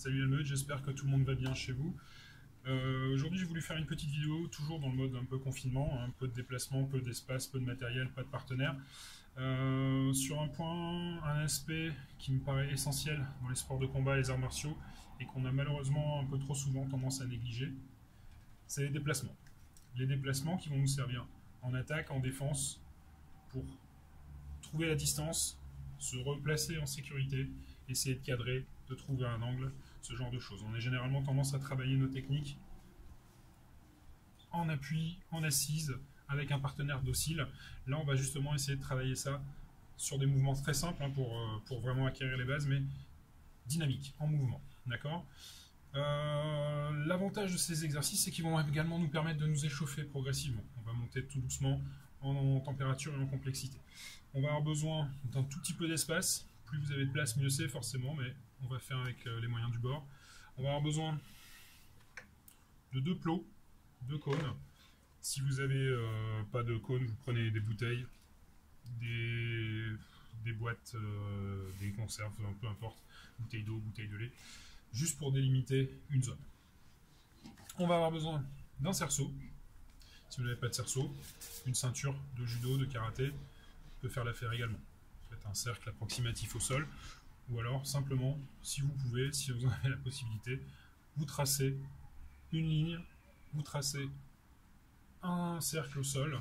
Salut la meute, j'espère que tout le monde va bien chez vous. Aujourd'hui j'ai voulu faire une petite vidéo, toujours dans le mode un peu confinement, un peu de déplacement, peu d'espace, peu de matériel, pas de partenaire. Sur un point, un aspect qui me paraît essentiel dans les sports de combat et les arts martiaux, et qu'on a malheureusement un peu trop souvent tendance à négliger, c'est les déplacements. Les déplacements qui vont nous servir en attaque, en défense, pour trouver la distance, se replacer en sécurité, essayer de cadrer, de trouver un angle, ce genre de choses. On a généralement tendance à travailler nos techniques en appui, en assise, avec un partenaire docile. Là, on va justement essayer de travailler ça sur des mouvements très simples pour vraiment acquérir les bases, mais dynamiques, en mouvement. D'accord. L'avantage de ces exercices, c'est qu'ils vont également nous permettre de nous échauffer progressivement. On va monter tout doucement en température et en complexité. On va avoir besoin d'un tout petit peu d'espace. Plus vous avez de place, mieux c'est forcément, mais on va faire avec les moyens du bord. On va avoir besoin de 2 plots, 2 cônes. Si vous n'avez pas de cône, vous prenez des bouteilles, des boîtes, des conserves, peu importe, bouteilles d'eau, bouteilles de lait, juste pour délimiter une zone. On va avoir besoin d'un cerceau. Si vous n'avez pas de cerceau, une ceinture de judo, de karaté peut faire l'affaire également. Faites un cercle approximatif au sol, ou alors simplement, si vous pouvez, si vous en avez la possibilité, vous tracez une ligne, vous tracez un cercle au sol,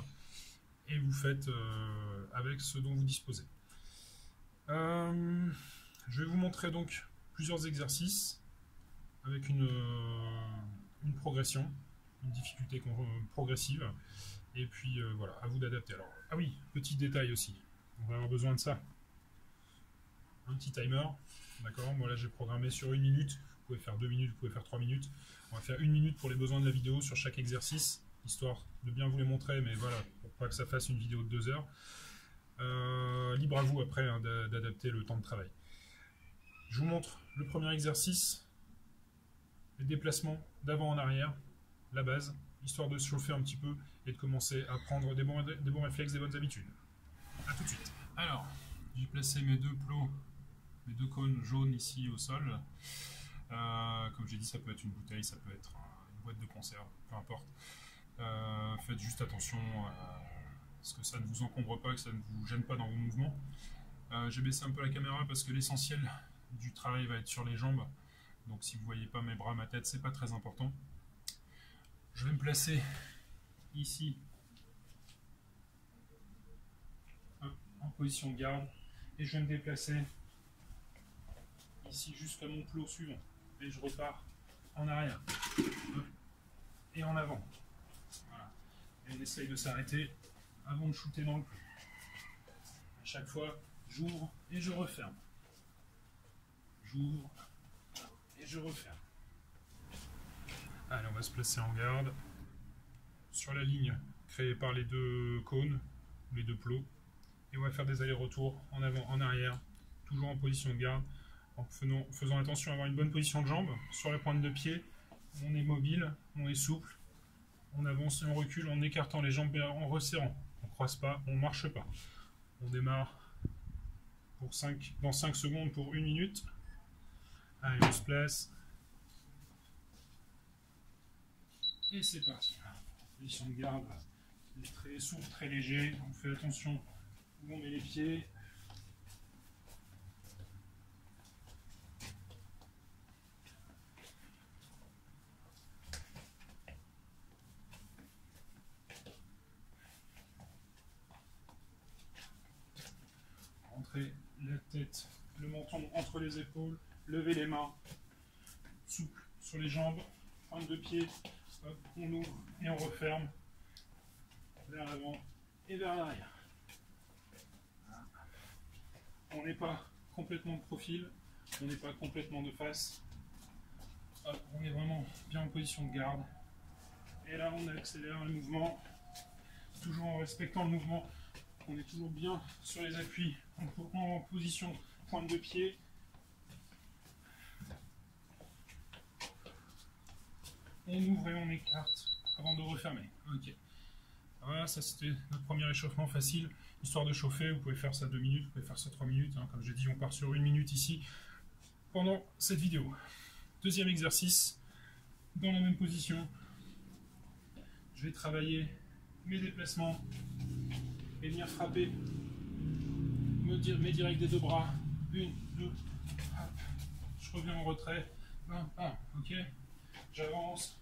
et vous faites avec ce dont vous disposez. Je vais vous montrer donc plusieurs exercices avec une progression, une difficulté progressive, et puis voilà, à vous d'adapter. Alors, ah oui, petit détail aussi, on va avoir besoin de ça. Un petit timer, d'accord. Moi là j'ai programmé sur 1 minute, vous pouvez faire 2 minutes, vous pouvez faire 3 minutes. On va faire 1 minute pour les besoins de la vidéo sur chaque exercice, histoire de bien vous les montrer, mais voilà, pour pas que ça fasse une vidéo de 2 heures. Libre à vous après hein, d'adapter le temps de travail. Je vous montre le premier exercice, les déplacements d'avant en arrière, la base, histoire de se chauffer un petit peu et de commencer à prendre des bons réflexes, des bonnes habitudes. A tout de suite. Alors, j'ai placé mes 2 plots, mes 2 cônes jaunes ici au sol. Comme j'ai dit, ça peut être une bouteille, ça peut être une boîte de conserve, peu importe. Faites juste attention à ce que ça ne vous encombre pas, que ça ne vous gêne pas dans vos mouvements. J'ai baissé un peu la caméra parce que l'essentiel du travail va être sur les jambes. Donc si vous ne voyez pas mes bras, ma tête, c'est pas très important. Je vais me placer ici en position de garde et je vais me déplacer ici jusqu'à mon plot suivant et je repars en arrière et en avant. Voilà. Et on essaye de s'arrêter avant de shooter dans le plot. À chaque fois, j'ouvre et je referme. J'ouvre et je referme. Allez, on va se placer en garde sur la ligne créée par les 2 cônes, les 2 plots, et on va faire des allers-retours en avant, en arrière, toujours en position de garde, en faisant attention à avoir une bonne position de jambe sur la pointe de pied. On est mobile, on est souple, on avance et on recule en écartant les jambes, en resserrant. On ne croise pas, on ne marche pas. On démarre pour dans 5 secondes pour 1 minute. Allez, on se place. Et c'est parti. Position de garde, très souple, très léger. On fait attention où on met les pieds. Rentrez la tête, le menton entre les épaules, levez les mains, souple sur les jambes, pointe de pied. Hop, on ouvre et on referme vers l'avant et vers l'arrière. Voilà. On n'est pas complètement de profil, on n'est pas complètement de face. Hop, on est vraiment bien en position de garde. Et là, on accélère le mouvement, toujours en respectant le mouvement. On est toujours bien sur les appuis, en position pointe de pied. On ouvre et on écarte avant de refermer. Ok. Voilà, ça c'était notre premier échauffement facile, histoire de chauffer. Vous pouvez faire ça 2 minutes, vous pouvez faire ça 3 minutes. Hein. Comme j'ai dit, on part sur 1 minute ici pendant cette vidéo. Deuxième exercice, dans la même position, je vais travailler mes déplacements et venir frapper mes directs des deux bras. 1, 2, hop. Je reviens en retrait. 1, ok. J'avance.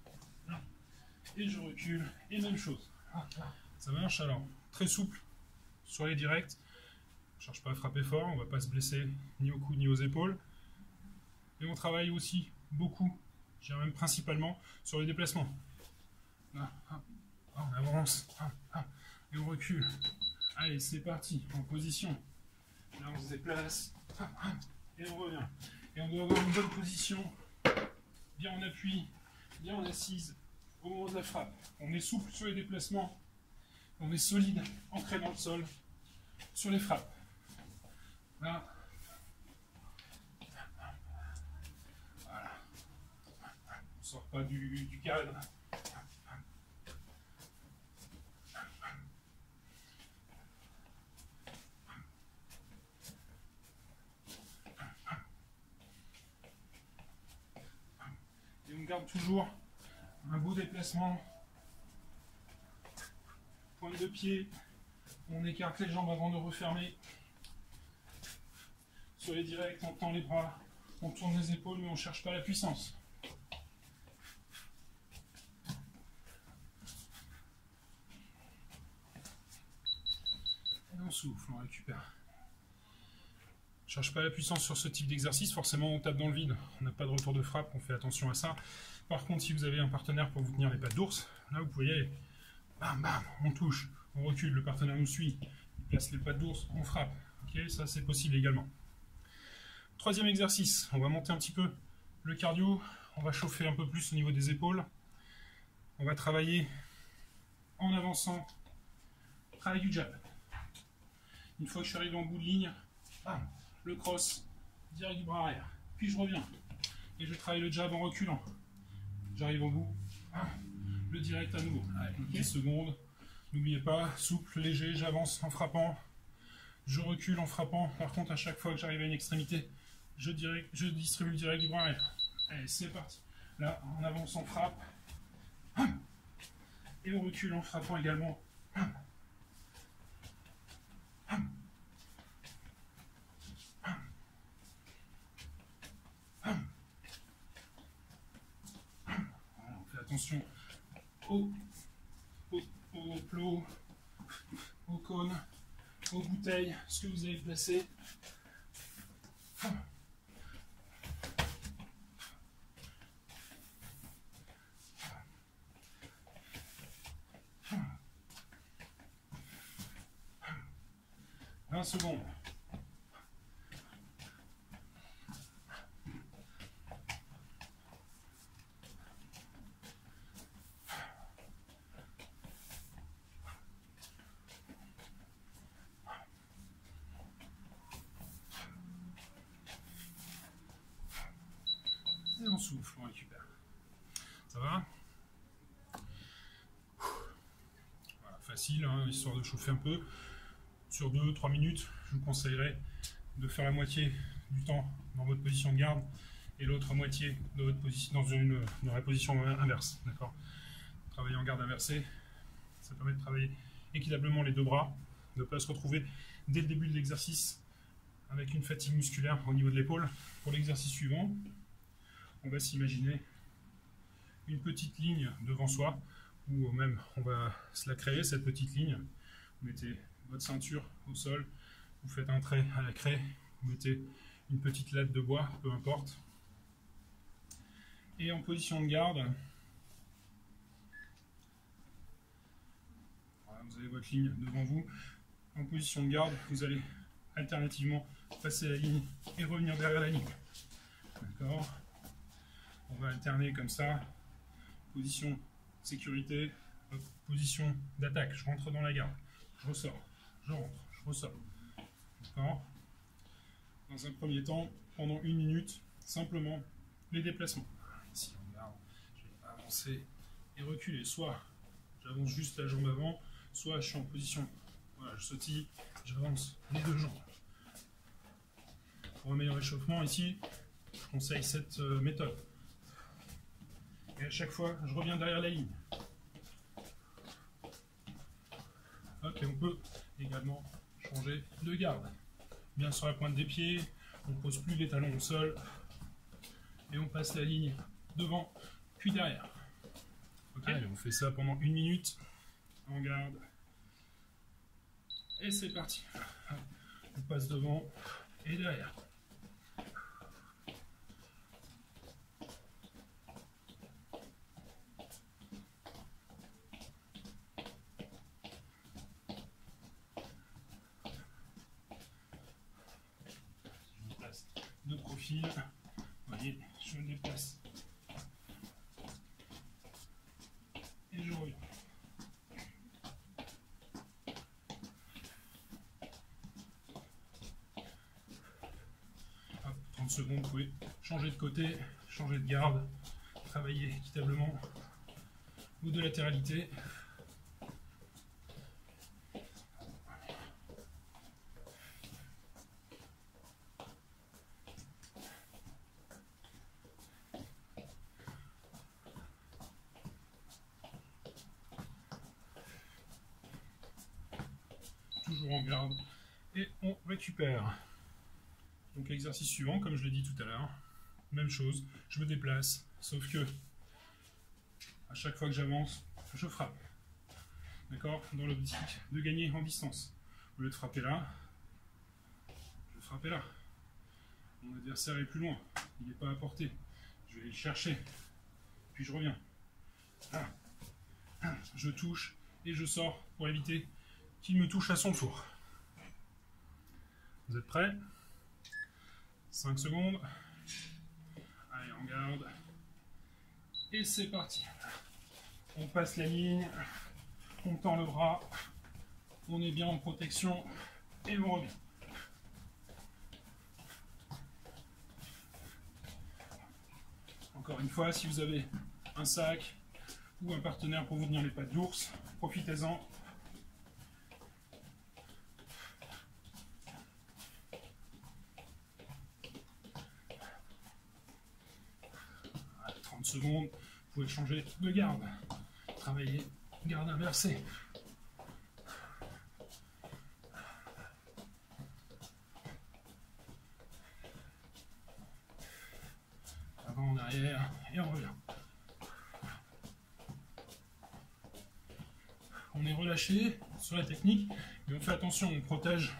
Et je recule. Et même chose. Ça marche alors. Très souple sur les directs. On ne cherche pas à frapper fort. On ne va pas se blesser ni au cou ni aux épaules. Et on travaille aussi beaucoup, je dirais même principalement, sur les déplacements. On avance. Et on recule. Allez, c'est parti. En position. Là, on se déplace. Et on revient. Et on doit avoir une bonne position. Bien en appui. Bien en assise. Au moment de la frappe. On est souple sur les déplacements. On est solide, ancré dans le sol. Sur les frappes. Là. Voilà. On ne sort pas du cadre. Et on garde toujours un beau déplacement. Pointe de pied. On écarte les jambes avant de refermer. Sur les directs, on tend les bras. On tourne les épaules, mais on ne cherche pas la puissance. Et on souffle, on récupère. Je cherche pas la puissance sur ce type d'exercice, forcément on tape dans le vide, on n'a pas de retour de frappe, on fait attention à ça. Par contre, si vous avez un partenaire pour vous tenir les pattes d'ours, là vous pouvez y aller. Bam, bam, on touche, on recule, le partenaire nous suit, il place les pattes d'ours, on frappe. Ok, ça c'est possible également. Troisième exercice, on va monter un petit peu le cardio, on va chauffer un peu plus au niveau des épaules. On va travailler en avançant, travail du jab. Une fois que je suis arrivé en bout de ligne, bam, le cross, direct du bras arrière. Puis je reviens et je travaille le jab en reculant. J'arrive au bout, le direct à nouveau. Allez, 10 secondes. N'oubliez pas, souple, léger, j'avance en frappant. Je recule en frappant. Par contre, à chaque fois que j'arrive à une extrémité, je distribue le direct du bras arrière. Allez, c'est parti. Là, on avance, on frappe. Et on recule en frappant également. Attention au plot, au cône, aux bouteilles, ce que vous avez placé. « 20 secondes. » Et on souffle, on récupère. Ça va? Voilà, facile, hein, histoire de chauffer un peu. Sur 2-3 minutes, je vous conseillerais de faire la moitié du temps dans votre position de garde et l'autre moitié de votre position dans la position inverse. D'accord? Travailler en garde inversée, ça permet de travailler équitablement les deux bras, de ne pas se retrouver dès le début de l'exercice avec une fatigue musculaire au niveau de l'épaule. Pour l'exercice suivant, on va s'imaginer une petite ligne devant soi, ou même on va se la créer, cette petite ligne. Vous mettez votre ceinture au sol, vous faites un trait à la craie, vous mettez une petite latte de bois, peu importe. Et en position de garde, voilà, vous avez votre ligne devant vous. En position de garde, vous allez alternativement passer la ligne et revenir derrière la ligne. D'accord? On va alterner comme ça. Position sécurité, position d'attaque. Je rentre dans la garde, je ressors, je rentre, je ressors. D'accord? Dans un premier temps, pendant 1 minute, simplement les déplacements. Ici, on regarde, je vais avancer et reculer. Soit j'avance juste la jambe avant, soit je suis en position. Voilà, je sautille, j'avance les deux jambes. Pour un meilleur échauffement, ici, je conseille cette méthode. Et à chaque fois, je reviens derrière la ligne. Hop, et on peut également changer de garde. Bien sur la pointe des pieds, on ne pose plus les talons au sol. Et on passe la ligne devant, puis derrière. Ok, allez, on fait ça pendant 1 minute. En garde. Et c'est parti. On passe devant et derrière. Je me place de profil. Vous voyez, je me déplace. Et je reviens. Hop, 30 secondes, vous pouvez changer de côté, changer de garde, travailler équitablement ou de latéralité. Toujours en garde et on récupère. Donc exercice suivant, comme je l'ai dit tout à l'heure, même chose, je me déplace, sauf que à chaque fois que j'avance, je frappe. D'accord? Dans l'optique de gagner en distance. Au lieu de frapper là, je vais frapper là. Mon adversaire est plus loin, il n'est pas à portée. Je vais aller le chercher, puis je reviens. Là. Je touche et je sors pour éviter qu'il me touche à son tour. Vous êtes prêts? 5 secondes. Allez, en garde. Et c'est parti. On passe la ligne, on tend le bras, on est bien en protection et on revient. Encore une fois, si vous avez un sac ou un partenaire pour vous tenir les pattes d'ours, profitez-en. Allez, 30 secondes, vous pouvez changer de garde. Travailler garde inversée. Avant, en arrière, et on revient. On est relâché sur la technique, mais on fait attention, on protège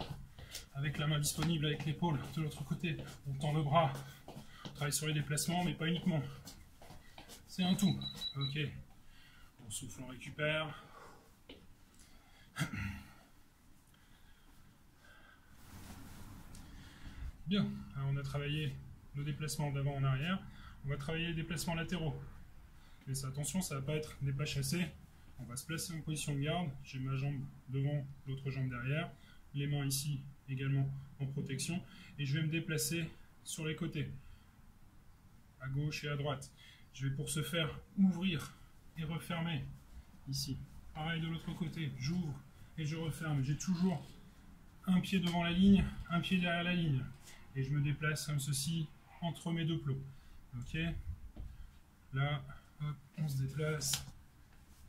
avec la main disponible, avec l'épaule de l'autre côté. On tend le bras, on travaille sur les déplacements, mais pas uniquement. C'est un tout. Ok. On souffle, on récupère. Bien, alors on a travaillé nos déplacements d'avant en arrière. On va travailler les déplacements latéraux. Mais attention, ça ne va pas être des pas chassés. On va se placer en position de garde. J'ai ma jambe devant, l'autre jambe derrière. Les mains ici également en protection. Et je vais me déplacer sur les côtés, à gauche et à droite. Je vais pour ce faire ouvrir et refermer ici. Pareil de l'autre côté, j'ouvre et je referme. J'ai toujours un pied devant la ligne, un pied derrière la ligne. Et je me déplace comme ceci entre mes deux plots. Ok. Là, hop, on se déplace.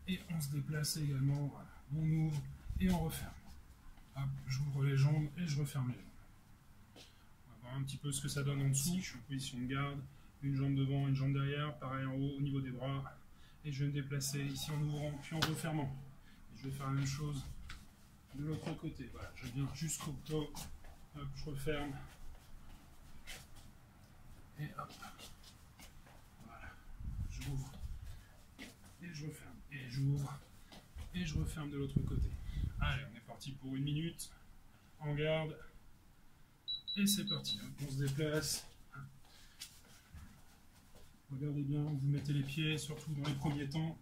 Et on se déplace également. Voilà. On ouvre et on referme. Hop, j'ouvre les jambes et je referme les jambes. On va voir un petit peu ce que ça donne en dessous. Je suis en position de garde. Une jambe devant, une jambe derrière. Pareil en haut, au niveau des bras. Et je vais me déplacer ici en ouvrant puis en refermant. Et je vais faire la même chose de l'autre côté. Voilà, je viens jusqu'au dos. Hop, je referme. Et hop. Voilà. J'ouvre. Et je referme. Et j'ouvre. Et je referme de l'autre côté. Allez, on est parti pour 1 minute. En garde. Et c'est parti. On se déplace. Regardez bien, vous mettez les pieds, surtout dans les premiers temps.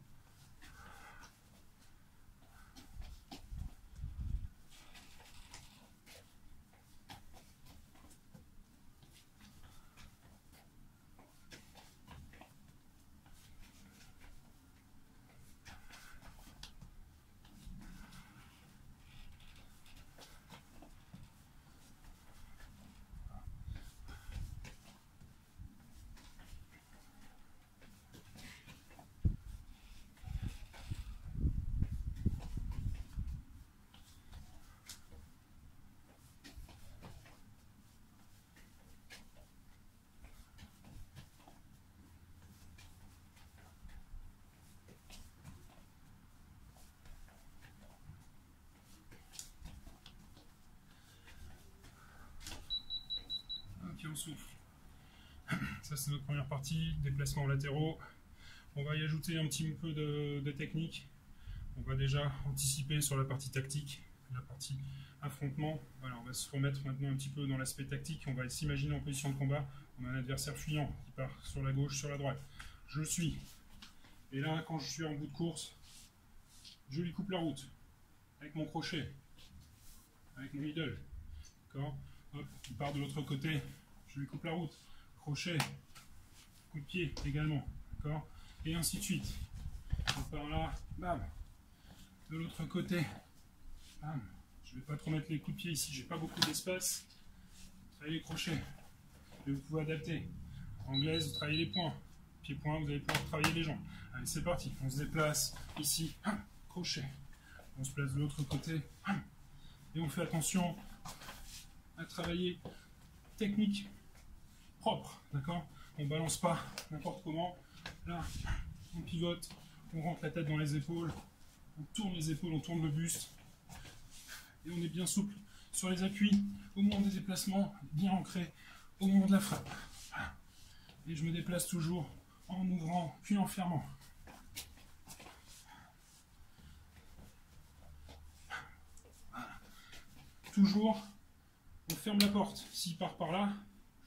souffle. Ça, c'est notre première partie, déplacements latéraux. On va y ajouter un petit peu de technique. On va déjà anticiper sur la partie tactique, la partie affrontement. Voilà, on va se remettre maintenant un petit peu dans l'aspect tactique. On va s'imaginer en position de combat. On a un adversaire fuyant qui part sur la gauche, sur la droite. Je le suis. Et là, quand je suis en bout de course, je lui coupe la route avec mon crochet, avec mon middle. D'accord ? Hop, il part de l'autre côté, je lui coupe la route. Crochet, coup de pied également. D'accord ? Et ainsi de suite. On part là, bam. De l'autre côté, bam. Je ne vais pas trop mettre les coups de pied ici, j'ai pas beaucoup d'espace. Travaillez les crochets. Et vous pouvez adapter. Anglaise, vous travaillez les poings. Pied-point, vous allez pouvoir travailler les jambes. Allez, c'est parti. On se déplace ici, crochet. On se place de l'autre côté. Et on fait attention à travailler technique propre. D'accord ? On ne balance pas n'importe comment. Là, on pivote, on rentre la tête dans les épaules, on tourne les épaules, on tourne le buste. Et on est bien souple sur les appuis, au moment des déplacements, bien ancré au moment de la frappe. Et je me déplace toujours en ouvrant puis en fermant. Voilà. Toujours, on ferme la porte. S'il part par là,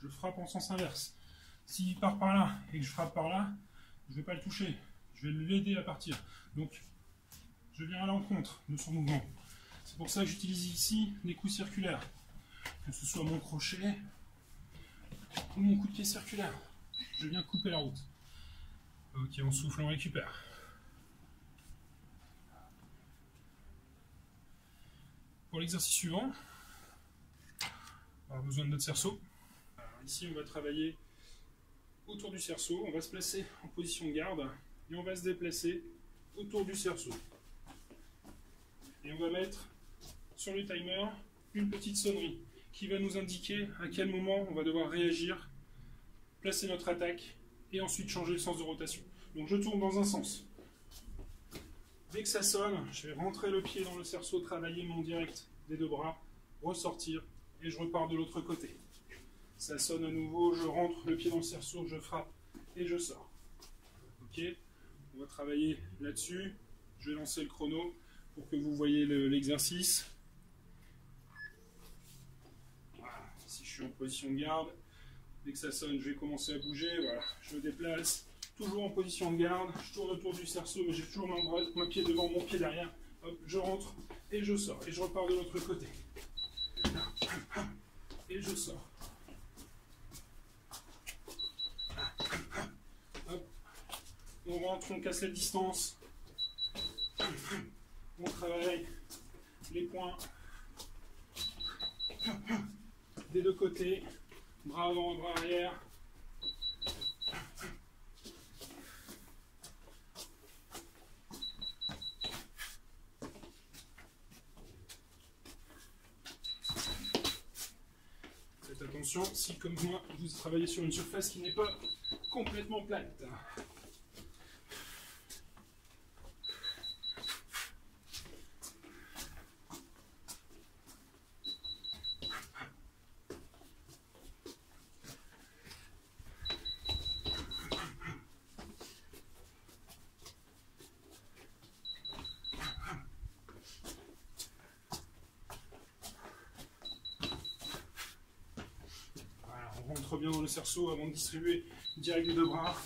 je frappe en sens inverse. S'il part par là et que je frappe par là, je ne vais pas le toucher. Je vais l'aider à partir. Donc, je viens à l'encontre de son mouvement. C'est pour ça que j'utilise ici des coups circulaires. Que ce soit mon crochet ou mon coup de pied circulaire. Je viens couper la route. Ok, on souffle, on récupère. Pour l'exercice suivant, on aura besoin de notre cerceau. Alors ici, on va travailler autour du cerceau. On va se placer en position de garde et on va se déplacer autour du cerceau. Et on va mettre sur le timer une petite sonnerie qui va nous indiquer à quel moment on va devoir réagir, placer notre attaque et ensuite changer le sens de rotation. Donc je tourne dans un sens. Dès que ça sonne, je vais rentrer le pied dans le cerceau, travailler mon direct des deux bras, ressortir et je repars de l'autre côté. Ça sonne à nouveau, je rentre le pied dans le cerceau, je frappe et je sors. Ok, on va travailler là-dessus. Je vais lancer le chrono pour que vous voyez l'exercice. Voilà. Si je suis en position de garde, dès que ça sonne, je vais commencer à bouger. Voilà. Je me déplace, toujours en position de garde. Je tourne autour du cerceau, mais j'ai toujours mon pied devant, mon pied derrière. Hop, je rentre et je sors. Et je repars de l'autre côté. Et je sors. Hop. On rentre, on casse la distance. On travaille les points des deux côtés, bras avant, bras arrière. Faites attention si, comme moi, vous travaillez sur une surface qui n'est pas complètement plate. On rentre bien dans le cerceau avant de distribuer direct les deux bras.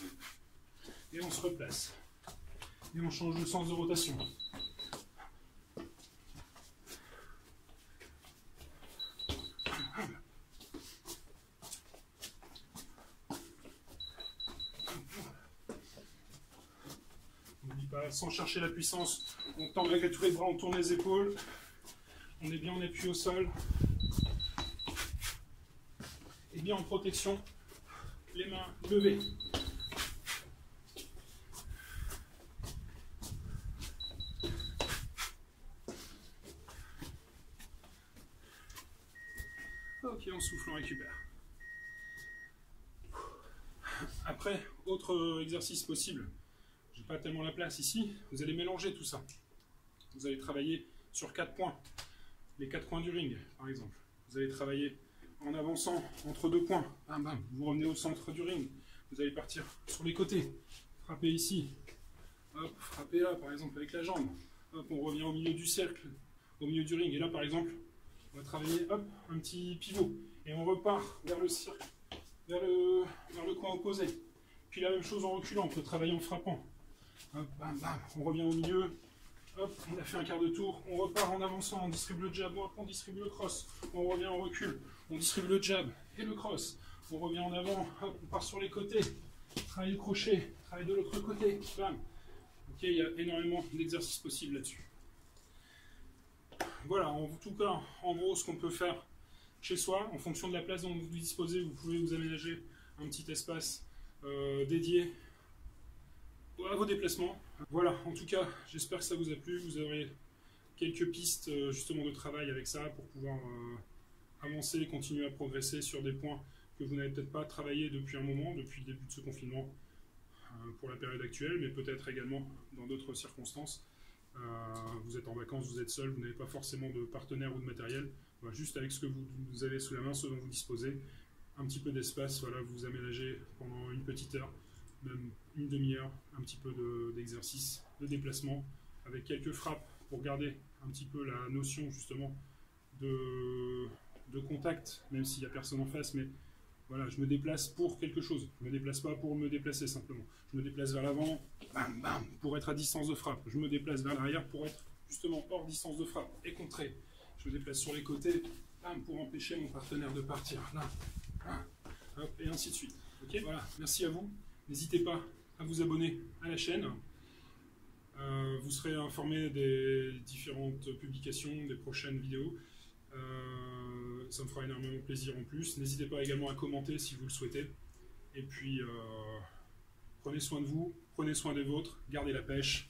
Et on se replace. Et on change de sens de rotation. N'oublie pas, sans chercher la puissance, on tend malgré tous les bras, on tourne les épaules. On est bien en appui au sol. Et bien en protection, les mains levées. Ok, on souffle, on récupère. Après, autre exercice possible. J'ai pas tellement la place ici. Vous allez mélanger tout ça. Vous allez travailler sur 4 points. Les 4 coins du ring, par exemple. Vous allez travailler en avançant entre deux points. Bam, bam. Vous revenez au centre du ring. Vous allez partir sur les côtés. Frappez ici. Hop, frappez là, par exemple, avec la jambe. Hop, on revient au milieu du cercle, au milieu du ring. Et là, par exemple, on va travailler, hop, un petit pivot. Et on repart vers le cercle, vers le coin opposé. Puis la même chose en reculant, on peut travailler en frappant. Hop, bam, bam, on revient au milieu. Hop, on a fait un quart de tour. On repart en avançant, on distribue le jab, hop, on distribue le cross. On revient en recul, on distribue le jab et le cross. On revient en avant, hop, on part sur les côtés. Travaille le crochet, travaille de l'autre côté. Bam. Ok, il y a énormément d'exercices possibles là-dessus. Voilà, en tout cas, en gros, ce qu'on peut faire chez soi, en fonction de la place dont vous disposez, vous pouvez vous aménager un petit espace dédié à vos déplacements. Voilà, en tout cas, j'espère que ça vous a plu. Vous aurez quelques pistes justement de travail avec ça pour pouvoir avancer et continuer à progresser sur des points que vous n'avez peut-être pas travaillé depuis un moment, depuis le début de ce confinement pour la période actuelle, mais peut-être également dans d'autres circonstances. Vous êtes en vacances, vous êtes seul, vous n'avez pas forcément de partenaire ou de matériel. Voilà, juste avec ce que vous avez sous la main, ce dont vous disposez, un petit peu d'espace, voilà, vous vous aménagez pendant une petite heure, même une demi-heure, un petit peu d'exercice, de déplacement, avec quelques frappes pour garder un petit peu la notion justement de contact, même s'il n'y a personne en face, mais voilà, je me déplace pour quelque chose. Je ne me déplace pas pour me déplacer simplement. Je me déplace vers l'avant, bam, bam, pour être à distance de frappe. Je me déplace vers l'arrière pour être justement hors distance de frappe et contrer. Je me déplace sur les côtés, bam, pour empêcher mon partenaire de partir. Là, hop, et ainsi de suite. Ok, voilà, merci à vous. N'hésitez pas à vous abonner à la chaîne. Vous serez informé des différentes publications, des prochaines vidéos. Ça me fera énormément plaisir en plus. N'hésitez pas également à commenter si vous le souhaitez. Et puis, prenez soin de vous, prenez soin des vôtres, gardez la pêche.